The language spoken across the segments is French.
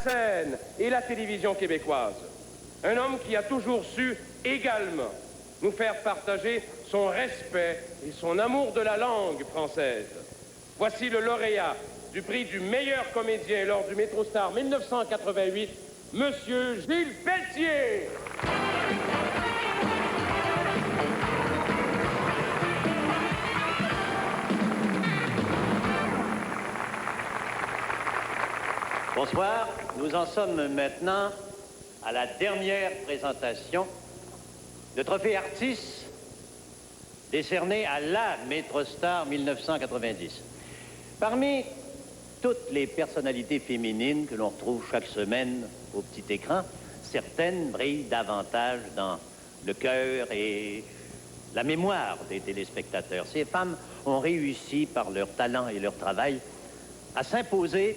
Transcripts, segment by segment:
scène et la télévision québécoise. Un homme qui a toujours su également nous faire partager son respect et son amour de la langue française. Voici le lauréat du prix du meilleur comédien lors du MetroStar 1988, Monsieur Gilles Pelletier. Bonsoir, nous en sommes maintenant à la dernière présentation de trophée Artis décerné à la MetroStar 1990. Parmi toutes les personnalités féminines que l'on retrouve chaque semaine au petit écran, certaines brillent davantage dans le cœur et la mémoire des téléspectateurs. Ces femmes ont réussi par leur talent et leur travail à s'imposer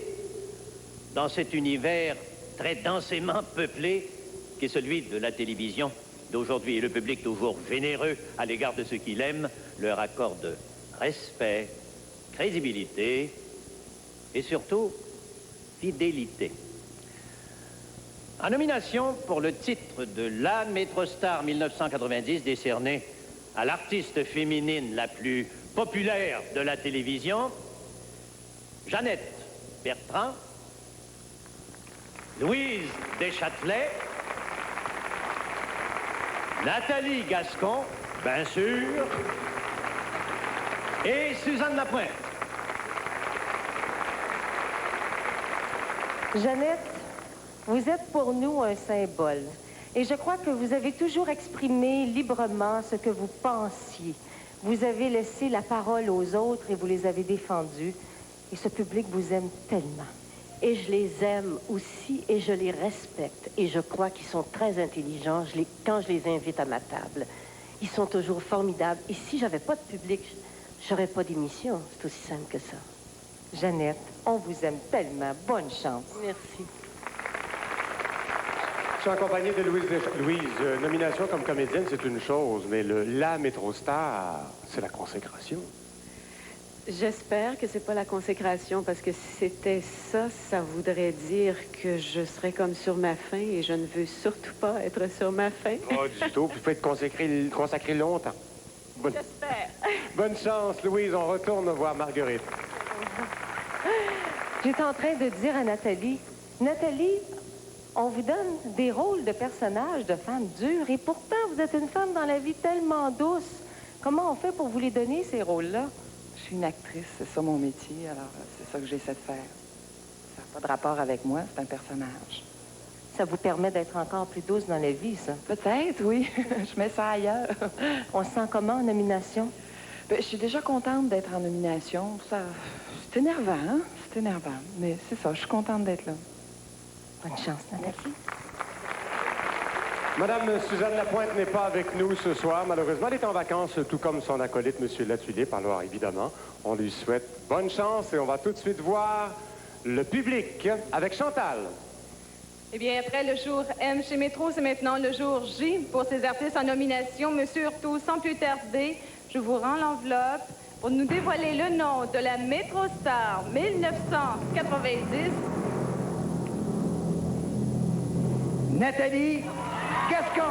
dans cet univers très densément peuplé qui est celui de la télévision d'aujourd'hui. Et le public, toujours généreux à l'égard de ceux qu'il aime, leur accorde respect, crédibilité et surtout fidélité. En nomination pour le titre de la MetroStar 1990 décerné à l'artiste féminine la plus populaire de la télévision, Jeannette Bertrand, Louise Deschâtelet, Nathalie Gascon, bien sûr, et Suzanne Lapointe. Jeannette, vous êtes pour nous un symbole. Et je crois que vous avez toujours exprimé librement ce que vous pensiez. Vous avez laissé la parole aux autres et vous les avez défendus. Et ce public vous aime tellement. Et je les aime aussi et je les respecte. Et je crois qu'ils sont très intelligents quand je les invite à ma table. Ils sont toujours formidables. Et si j'avais pas de public, j'aurais pas d'émission. C'est aussi simple que ça. Jeannette, on vous aime tellement. Bonne chance. Merci. Je suis accompagné de Louise. Nomination comme comédienne, c'est une chose, mais la MetroStar, c'est la consécration. J'espère que c'est pas la consécration, parce que si c'était ça, ça voudrait dire que je serais comme sur ma faim et je ne veux surtout pas être sur ma faim. Pas du tout, puis il faut être consacré longtemps. J'espère. Bonne chance, Louise, on retourne voir Marguerite. J'étais en train de dire à Nathalie, Nathalie, on vous donne des rôles de personnages, de femmes dures, et pourtant vous êtes une femme dans la vie tellement douce. Comment on fait pour vous les donner, ces rôles-là? Je suis une actrice, c'est ça mon métier, alors c'est ça que j'essaie de faire. Ça n'a pas de rapport avec moi, c'est un personnage. Ça vous permet d'être encore plus douce dans la vie, ça? Peut-être, oui. Je mets ça ailleurs. On se sent comment en nomination? Ben, je suis déjà contente d'être en nomination. C'est énervant, hein? C'est énervant. Mais c'est ça, je suis contente d'être là. Bonne chance, Nathalie. Madame Suzanne Lapointe n'est pas avec nous ce soir. Malheureusement, elle est en vacances, tout comme son acolyte, M. Latulippe. Alors, évidemment, on lui souhaite bonne chance et on va tout de suite voir le public avec Chantal. Eh bien, après le jour M chez Métro, c'est maintenant le jour J pour ces artistes en nomination. Monsieur Hurtaud, sans plus tarder, je vous rends l'enveloppe pour nous dévoiler le nom de la MetroStar 1990. Nathalie Gascon.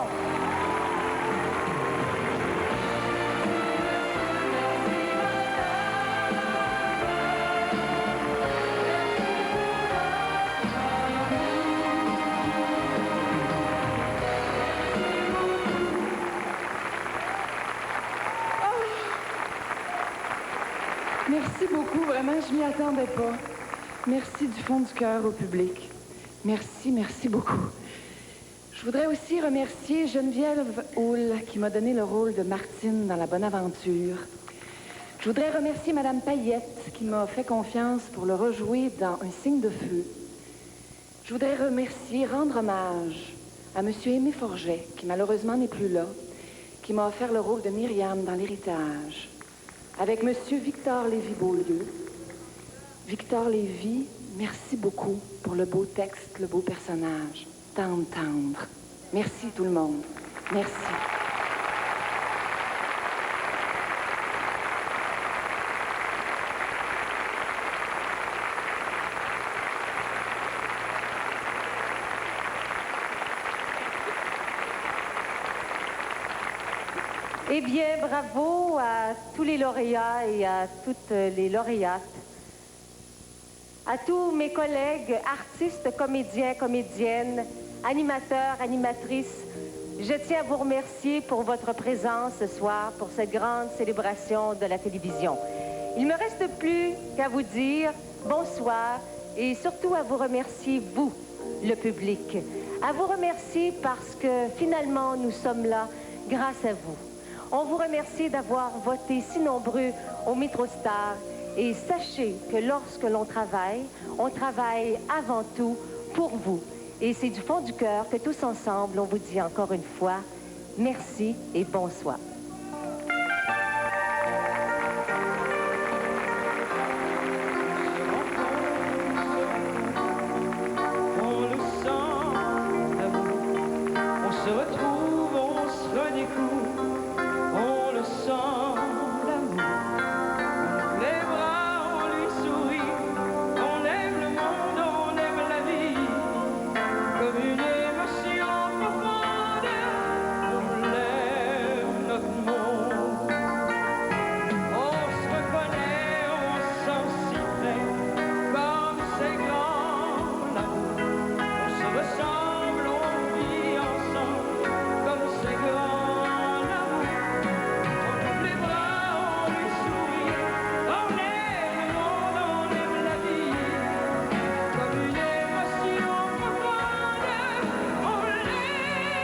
Merci beaucoup, vraiment, je m'y attendais pas. Merci du fond du cœur au public. Merci, merci beaucoup. Je voudrais aussi remercier Geneviève Houle qui m'a donné le rôle de Martine dans La Bonne Aventure. Je voudrais remercier Madame Payette qui m'a fait confiance pour le rejouer dans Un signe de feu. Je voudrais rendre hommage à Monsieur Aimé Forget, qui malheureusement n'est plus là, qui m'a offert le rôle de Myriam dans L'Héritage, avec Monsieur Victor Lévy-Beaulieu. Victor Lévy, merci beaucoup pour le beau texte, le beau personnage. Tendre. Merci tout le monde. Merci. Eh bien, bravo à tous les lauréats et à toutes les lauréates. À tous mes collègues, artistes, comédiens, comédiennes, animateurs, animatrices, je tiens à vous remercier pour votre présence ce soir, pour cette grande célébration de la télévision. Il ne me reste plus qu'à vous dire bonsoir et surtout à vous remercier, vous, le public. À vous remercier parce que finalement, nous sommes là grâce à vous. On vous remercie d'avoir voté si nombreux au MétroStar. Et sachez que lorsque l'on travaille, on travaille avant tout pour vous. Et c'est du fond du cœur que tous ensemble, on vous dit encore une fois, merci et bonsoir. On le sent, on se retrouve, on se redécouvre, on le sent, l'amour. Les bras, on lui sourit, on aime le monde, on aime la vie, comme une émotion profonde, on lève notre monde. On se reconnaît, on se sent si près, comme c'est grand l'amour. On se ressemble, on vit ensemble, comme c'est grand l'amour. On ouvre les bras, on lui sourit, on aime le monde, on aime la vie, comme une émotion profonde, on lève notre monde.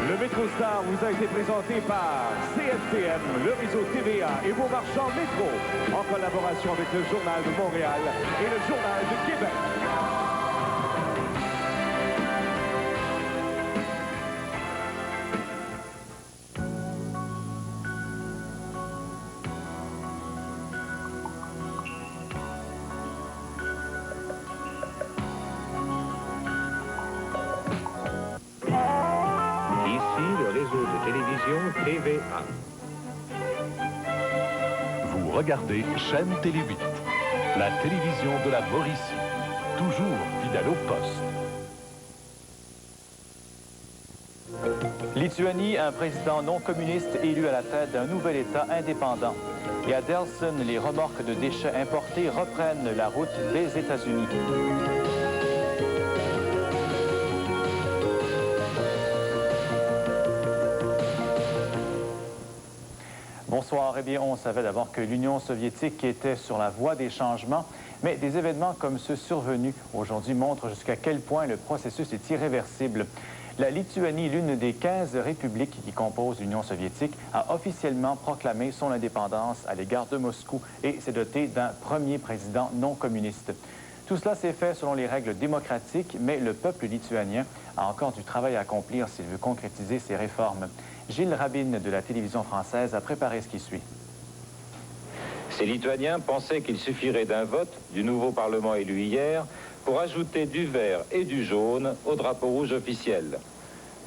Le MétroStar vous a été présenté par CFTM, le réseau TVA et vos marchands Métro, en collaboration avec le Journal de Montréal et le Journal de Québec. Ici le réseau de télévision TVA. Vous regardez Chaîne Télé 8, la télévision de la Mauricie, toujours fidèle au poste. Lituanie, un président non communiste élu à la tête d'un nouvel État indépendant. Et à Delson, les remorques de déchets importés reprennent la route des États-Unis. Bonsoir. Eh bien, on savait d'abord que l'Union soviétique était sur la voie des changements, mais des événements comme ceux survenus aujourd'hui montrent jusqu'à quel point le processus est irréversible. La Lituanie, l'une des 15 républiques qui composent l'Union soviétique, a officiellement proclamé son indépendance à l'égard de Moscou et s'est dotée d'un premier président non communiste. Tout cela s'est fait selon les règles démocratiques, mais le peuple lituanien a encore du travail à accomplir s'il veut concrétiser ses réformes. Gilles Rabine de la télévision française a préparé ce qui suit. Ces Lituaniens pensaient qu'il suffirait d'un vote du nouveau Parlement élu hier pour ajouter du vert et du jaune au drapeau rouge officiel.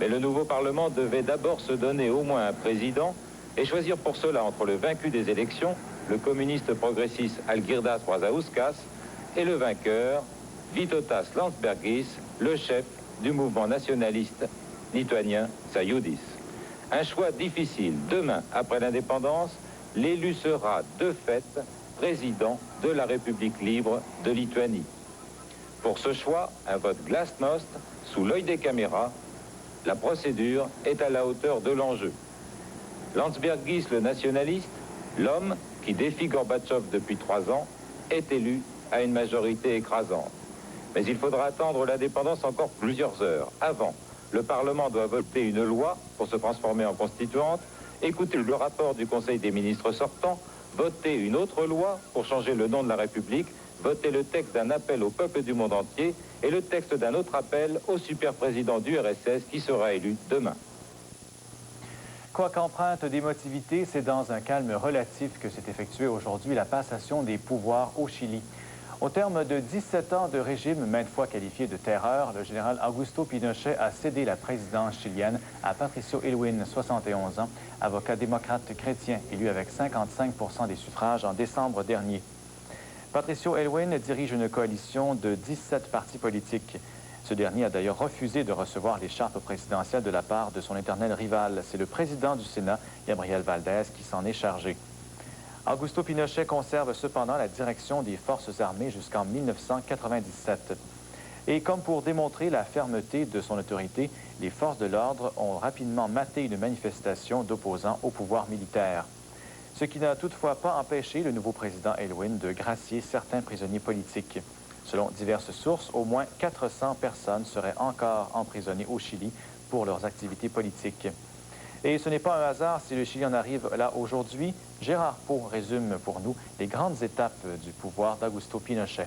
Mais le nouveau Parlement devait d'abord se donner au moins un président et choisir pour cela entre le vaincu des élections, le communiste progressiste Algirdas Brazauskas, et le vainqueur, Vytautas Landsbergis, le chef du mouvement nationaliste lituanien Sąjūdis. Un choix difficile. Demain, après l'indépendance, l'élu sera de fait président de la République libre de Lituanie. Pour ce choix, un vote glasnost, sous l'œil des caméras, la procédure est à la hauteur de l'enjeu. Landsbergis, le nationaliste, l'homme qui défie Gorbatchev depuis 3 ans, est élu à une majorité écrasante. Mais il faudra attendre l'indépendance encore plusieurs heures. Avant, le Parlement doit voter une loi pour se transformer en constituante, écouter le rapport du Conseil des ministres sortant, voter une autre loi pour changer le nom de la République, voter le texte d'un appel au peuple du monde entier et le texte d'un autre appel au super-président du RSS qui sera élu demain. Quoique empreinte d'émotivité, c'est dans un calme relatif que s'est effectuée aujourd'hui la passation des pouvoirs au Chili. Au terme de 17 ans de régime, maintes fois qualifié de terreur, le général Augusto Pinochet a cédé la présidence chilienne à Patricio Aylwin, 71 ans, avocat démocrate chrétien, élu avec 55% des suffrages en décembre dernier. Patricio Aylwin dirige une coalition de 17 partis politiques. Ce dernier a d'ailleurs refusé de recevoir l'écharpe présidentielle de la part de son éternel rival. C'est le président du Sénat, Gabriel Valdés, qui s'en est chargé. Augusto Pinochet conserve cependant la direction des forces armées jusqu'en 1997. Et comme pour démontrer la fermeté de son autorité, les forces de l'ordre ont rapidement maté une manifestation d'opposants au pouvoir militaire. Ce qui n'a toutefois pas empêché le nouveau président Aylwin de gracier certains prisonniers politiques. Selon diverses sources, au moins 400 personnes seraient encore emprisonnées au Chili pour leurs activités politiques. Et ce n'est pas un hasard si le Chili en arrive là aujourd'hui. Gérard Pau résume pour nous les grandes étapes du pouvoir d'Augusto Pinochet.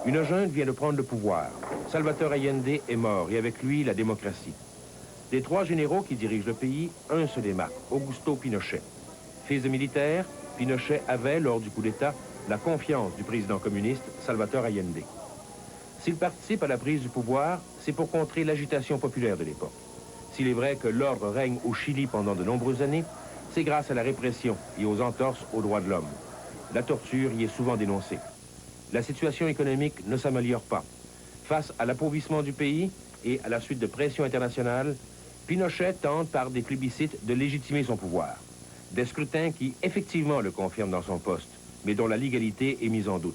Une junte vient de prendre le pouvoir. Salvador Allende est mort et avec lui la démocratie. Des 3 généraux qui dirigent le pays, un se démarque, Augusto Pinochet. Fils de militaire, Pinochet avait, lors du coup d'État, la confiance du président communiste Salvador Allende. S'il participe à la prise du pouvoir, c'est pour contrer l'agitation populaire de l'époque. S'il est vrai que l'ordre règne au Chili pendant de nombreuses années, c'est grâce à la répression et aux entorses aux droits de l'homme. La torture y est souvent dénoncée. La situation économique ne s'améliore pas. Face à l'appauvrissement du pays et à la suite de pressions internationales, Pinochet tente par des plébiscites de légitimer son pouvoir. Des scrutins qui effectivement le confirment dans son poste, mais dont la légalité est mise en doute.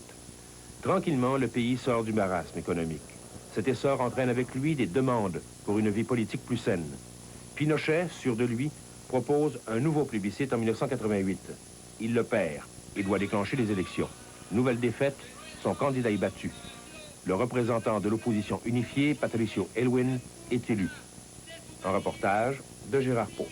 Tranquillement, le pays sort du marasme économique. Cet essor entraîne avec lui des demandes pour une vie politique plus saine. Pinochet, sûr de lui, propose un nouveau plébiscite en 1988. Il le perd et doit déclencher les élections. Nouvelle défaite, son candidat est battu. Le représentant de l'opposition unifiée, Patricio Aylwin, est élu. Un reportage de Gérard Pau.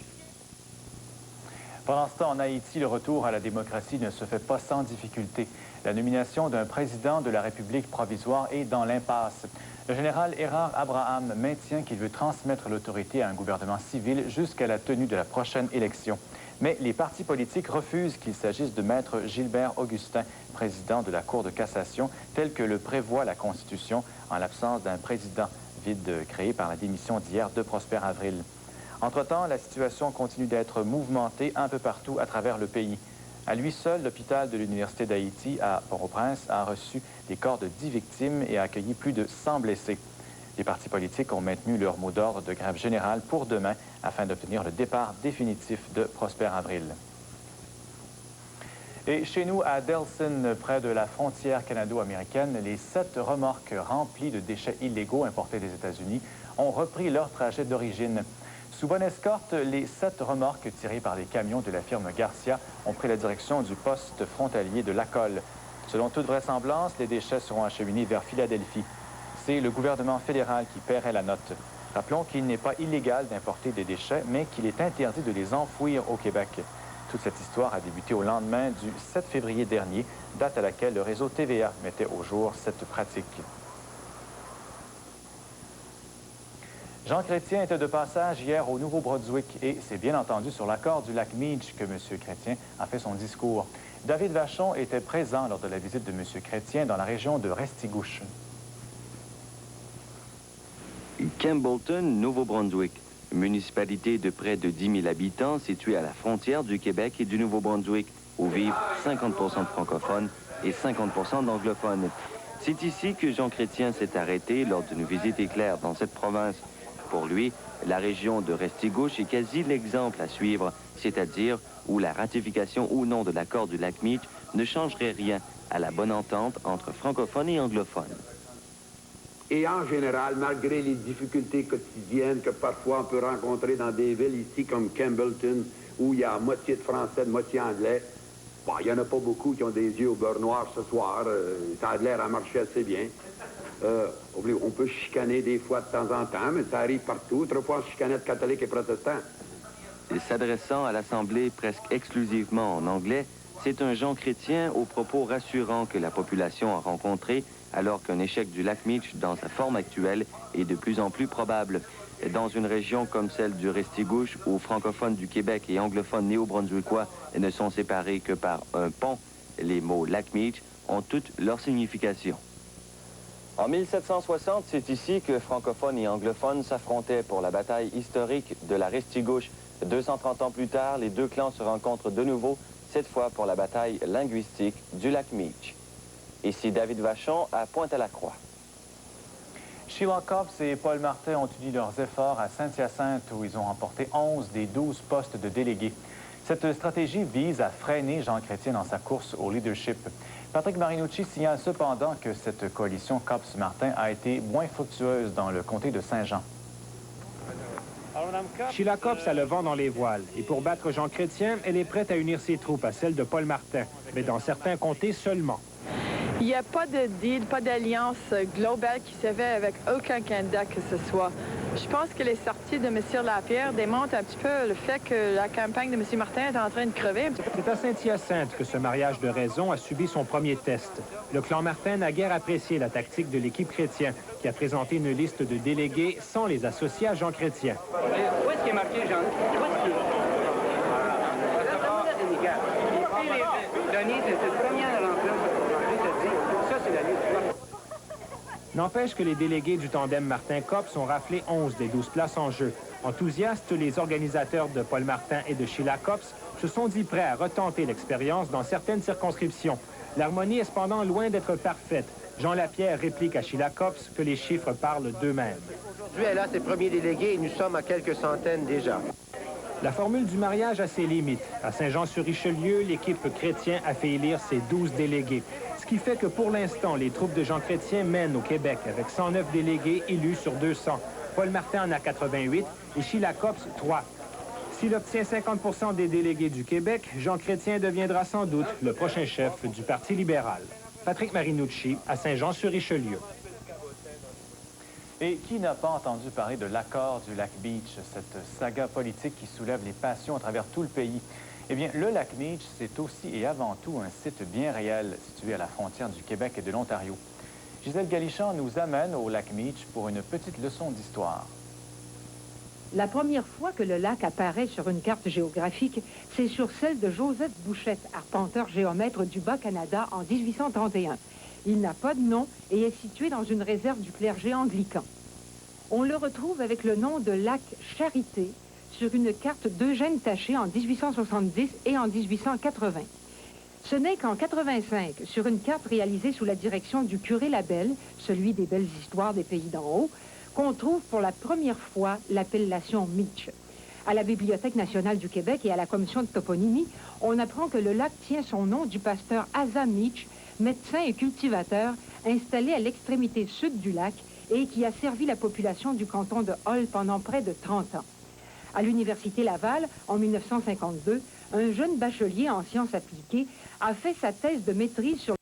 Pendant ce temps, en Haïti, le retour à la démocratie ne se fait pas sans difficulté. La nomination d'un président de la République provisoire est dans l'impasse. Le général Errard Abraham maintient qu'il veut transmettre l'autorité à un gouvernement civil jusqu'à la tenue de la prochaine élection. Mais les partis politiques refusent qu'il s'agisse de maître Gilbert Augustin, président de la Cour de cassation, tel que le prévoit la Constitution, en l'absence d'un président, vide créé par la démission d'hier de Prosper Avril. Entre-temps, la situation continue d'être mouvementée un peu partout à travers le pays. À lui seul, l'hôpital de l'Université d'Haïti à Port-au-Prince a reçu des corps de 10 victimes et a accueilli plus de 100 blessés. Les partis politiques ont maintenu leur mot d'ordre de grève générale pour demain afin d'obtenir le départ définitif de Prosper Avril. Et chez nous, à Delson, près de la frontière canado-américaine, les 7 remorques remplies de déchets illégaux importés des États-Unis ont repris leur trajet d'origine. Sous bonne escorte, les 7 remorques tirées par les camions de la firme Garcia ont pris la direction du poste frontalier de Lacolle. Selon toute vraisemblance, les déchets seront acheminés vers Philadelphie. C'est le gouvernement fédéral qui paierait la note. Rappelons qu'il n'est pas illégal d'importer des déchets, mais qu'il est interdit de les enfouir au Québec. Toute cette histoire a débuté au lendemain du 7 février dernier, date à laquelle le réseau TVA mettait au jour cette pratique. Jean Chrétien était de passage hier au Nouveau-Brunswick et c'est bien entendu sur l'accord du lac Meech que M. Chrétien a fait son discours. David Vachon était présent lors de la visite de M. Chrétien dans la région de Restigouche. Campbellton, Nouveau-Brunswick, municipalité de près de 10 000 habitants située à la frontière du Québec et du Nouveau-Brunswick, où vivent 50 % de francophones et 50 % d'anglophones. C'est ici que Jean Chrétien s'est arrêté lors d'une visite éclair dans cette province. Pour lui, la région de Restigouche est quasi l'exemple à suivre, c'est-à-dire où la ratification ou non de l'accord du lac Meech ne changerait rien à la bonne entente entre francophones et anglophones. Et en général, malgré les difficultés quotidiennes que parfois on peut rencontrer dans des villes ici comme Campbellton, où il y a moitié de français, de moitié anglais, bon, il n'y en a pas beaucoup qui ont des yeux au beurre noir ce soir. Ça a l'air à marcher assez bien. On peut chicaner des fois de temps en temps, mais ça arrive partout. Autrefois, on chicanait de catholiques et protestants. S'adressant à l'Assemblée presque exclusivement en anglais, c'est un Jean Chrétien aux propos rassurants que la population a rencontré, alors qu'un échec du lac Meech dans sa forme actuelle est de plus en plus probable. Dans une région comme celle du Restigouche, où francophones du Québec et anglophones néo-brunswickois ne sont séparés que par un pont, les mots lac Meech ont toute leur signification. En 1760, c'est ici que francophones et anglophones s'affrontaient pour la bataille historique de la Restigouche. 230 ans plus tard, les deux clans se rencontrent de nouveau, cette fois pour la bataille linguistique du lac Meech. Ici David Vachon à Pointe-à-la-Croix. Sheila Copps et Paul Martin ont uni leurs efforts à Saint-Hyacinthe où ils ont remporté 11 des 12 postes de délégués. Cette stratégie vise à freiner Jean Chrétien dans sa course au leadership. Patrick Marinucci signale cependant que cette coalition Copps-Martin a été moins fructueuse dans le comté de Saint-Jean. Sheila Copps a le vent dans les voiles. Et pour battre Jean Chrétien, elle est prête à unir ses troupes à celles de Paul Martin, mais dans certains comtés seulement. Il n'y a pas de deal, pas d'alliance globale qui se fait avec aucun candidat que ce soit. Je pense que les sorties de M. Lapierre démontrent un petit peu le fait que la campagne de M. Martin est en train de crever. C'est à Saint-Hyacinthe que ce mariage de raison a subi son premier test. Le clan Martin n'a guère apprécié la tactique de l'équipe Chrétien, qui a présenté une liste de délégués sans les associer à Jean Chrétien. Où est-ce qu'il est marqué, Jean? Denis, c'est le premier à l'emploi. Ça, c'est la liste. N'empêche que les délégués du tandem Martin-Copps ont raflé 11 des 12 places en jeu. Enthousiastes, les organisateurs de Paul Martin et de Sheila Copps se sont dit prêts à retenter l'expérience dans certaines circonscriptions. L'harmonie est cependant loin d'être parfaite. Jean Lapierre réplique à Sheila Copps que les chiffres parlent d'eux-mêmes. Aujourd'hui, elle a ses premiers délégués et nous sommes à quelques centaines déjà. La formule du mariage a ses limites. À Saint-Jean-sur-Richelieu, l'équipe Chrétien a fait élire ses 12 délégués. Ce qui fait que pour l'instant, les troupes de Jean Chrétien mènent au Québec avec 109 délégués élus sur 200. Paul Martin en a 88 et Sheila Copps 3. S'il obtient 50 % des délégués du Québec, Jean Chrétien deviendra sans doute le prochain chef du Parti libéral. Patrick Marinucci à Saint-Jean-sur-Richelieu. Et qui n'a pas entendu parler de l'accord du lac Meech, cette saga politique qui soulève les passions à travers tout le pays? Eh bien, le lac Meech, c'est aussi et avant tout un site bien réel situé à la frontière du Québec et de l'Ontario. Gisèle Galichan nous amène au lac Meech pour une petite leçon d'histoire. La première fois que le lac apparaît sur une carte géographique, c'est sur celle de Joseph Bouchette, arpenteur géomètre du Bas-Canada en 1831. Il n'a pas de nom et est situé dans une réserve du clergé anglican. On le retrouve avec le nom de lac Charité sur une carte d'Eugène Taché en 1870 et en 1880. Ce n'est qu'en 85, sur une carte réalisée sous la direction du curé Labelle, celui des belles histoires des pays d'en haut, qu'on trouve pour la première fois l'appellation Meech. À la Bibliothèque nationale du Québec et à la Commission de toponymie, on apprend que le lac tient son nom du pasteur Asa Meech, médecin et cultivateur installé à l'extrémité sud du lac et qui a servi la population du canton de Hull pendant près de 30 ans. À l'Université Laval, en 1952, un jeune bachelier en sciences appliquées a fait sa thèse de maîtrise sur